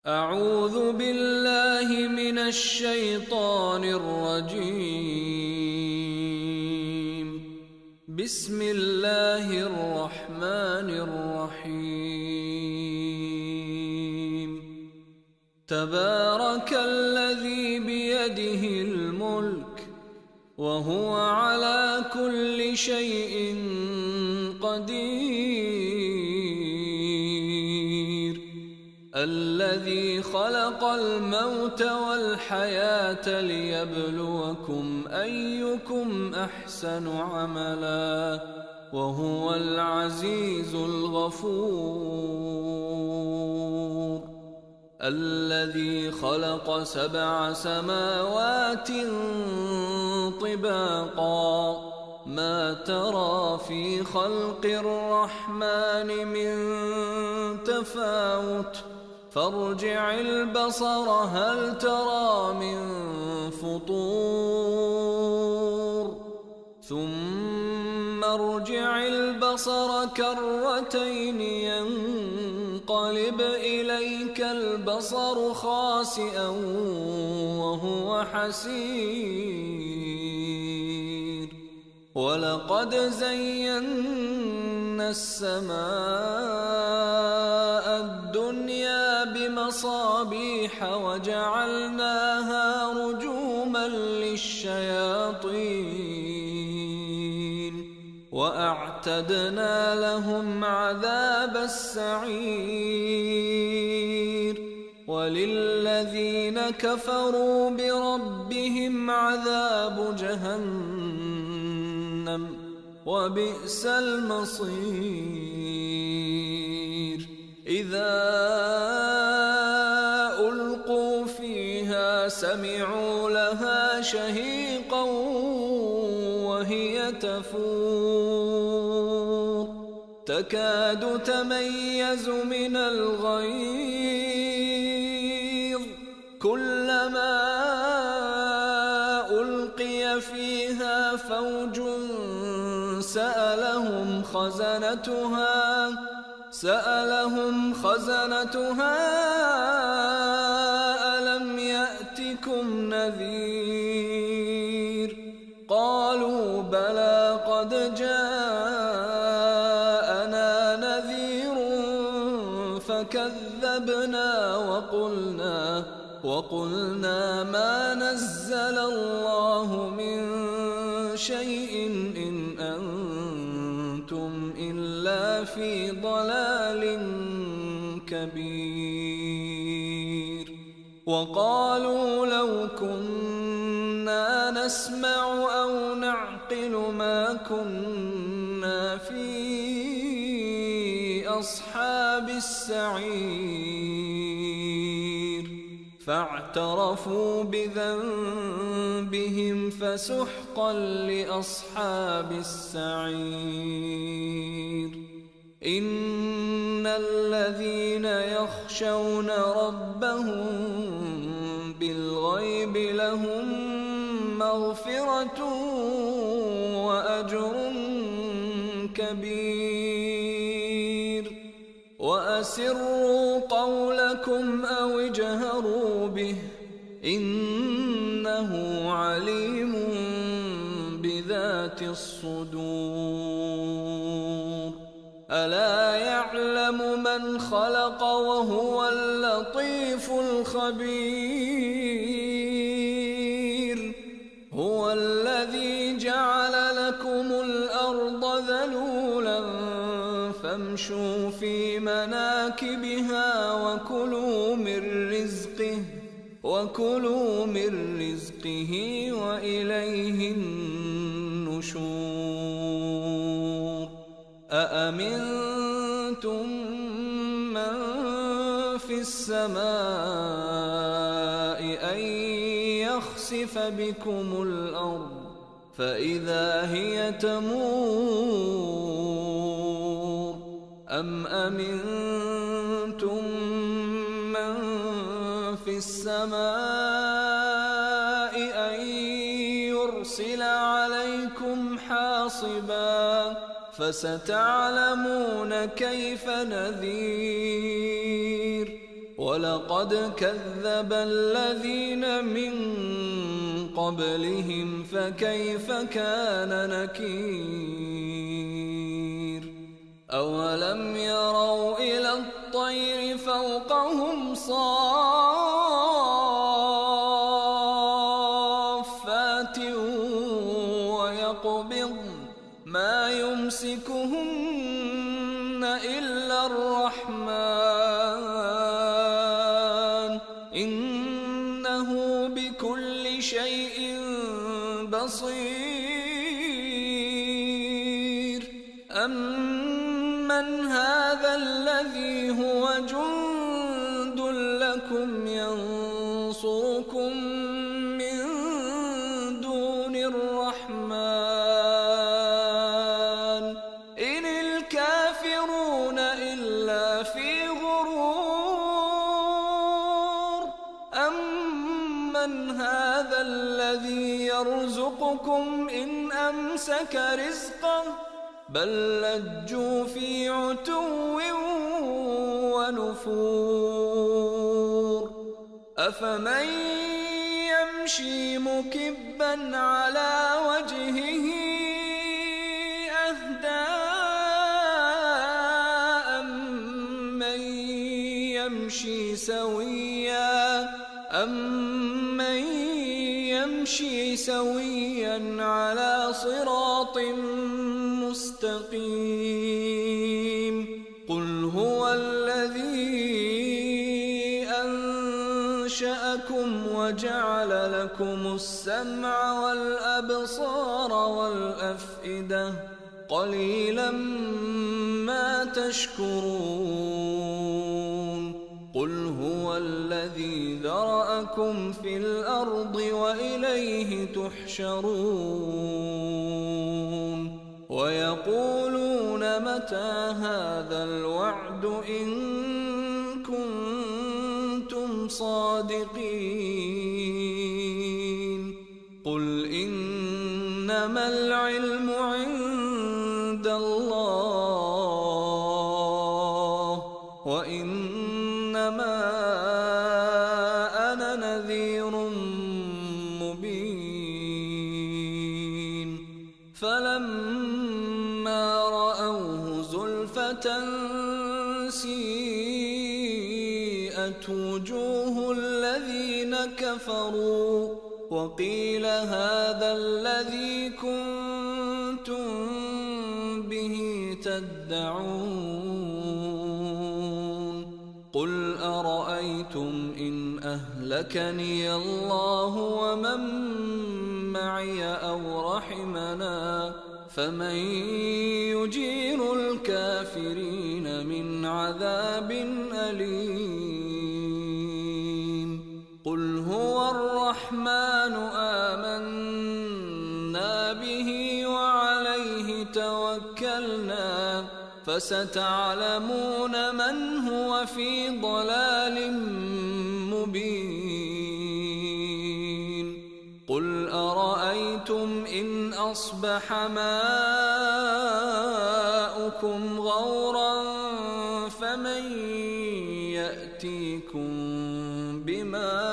أعوذ بالله من الشيطان الرجيم. بسم الله الرحمن الرحيم. تبارك الذي بيده الملك وهو على كل شيء قدير، الذي خلق الموت والحياة ليبلوكم أيكم أحسن عملا وهو العزيز الغفور. الذي خلق 7 سماوات طباقا ما ترى في خلق الرحمن من تفاوت فارجع البصر هل ترى من فطور ثم ارجع البصر كرتين ينقلب إليك البصر خاسئا وهو حسير. ولقد زينا السماء الدنيا بمصابيح وجعلناها رجوما للشياطين وأعتدنا لهم عذاب السعير. وللذين كفروا بربهم عذاب جهنم وبئس المصير. إذا ألقوا فيها سمعوا لها شهيقا وهي تفور تكاد تميز من الغيظ كلما ألقي فيها فوج سألهم خزنتها ألم يأتكم نذير قالوا بلى قد جاءنا نذير فكذبنا وقلنا ما نزل الله من شيء إن أنتم إلا في ضلال كبير. وقالوا لو كنا نسمع أو نعقل ما كنا في أصحاب السعير فاعترفوا بذنبهم فسحقا لأصحاب السعير. إن الذين يخشون ربهم بالغيب لهم مغفرة وأجر كبير. وأسروا قولكم أو اجهروا به إنه عليم بذات الصدور. ألا يعلم من خلق وهو اللطيف الخبير. هو الذي جعل لكم الأرض ذلولا فامشوا في مناكبها وكلوا من رزقه وإليه النشور. أأمنتم من في السماء أن يخسف بكم الأرض فإذا هي تمور أم أمنتم من في السماء أن يرسل عليكم حاصبا فستعلمون كيف نذير. ولقد كذب الذين من قبلهم فكيف كان نكير أولم يروا إلى الطير فوقهم صافات ويقبض ما يمسكهن إلا الرحمن إنه بكل شيء بصير أمن هذا الذي هو جند لكم ينصركم من دون الرحمن إن الكافرون إلا في غرور أمن هذا الذي يرزقكم إن أمسك رزقه بل لجوا في عتو ونفور أفمن يمشي مكبا على وجهه أهدى أمن يمشي سويا على صراط مستقيم قل هو الذي أنشأكم وجعل لكم السمع والأبصار والأفئدة قليلا ما تشكرون قل هو الذي ذرأكم في الأرض وإليه تحشرون ويقولون متى هذا الوعد إن كنتم صادقين قل إنما العلم عند الله وإنما أنا نذير مبين فلما رأوه زلفة سيئت وجوه الذين كفروا وقيل هذا الذي كنتم به تدعون قل أرأيتم إن أهلكني الله ومن معي أو رحمنا فمن يجير الكافرين من عذاب أليم قل هو الرحمن آمنا به وعليه توكلنا فستعلمون من هو في ضلال مبين قل أرأيتم إن أصبح ماؤكم غورا فمن يأتيكم بماء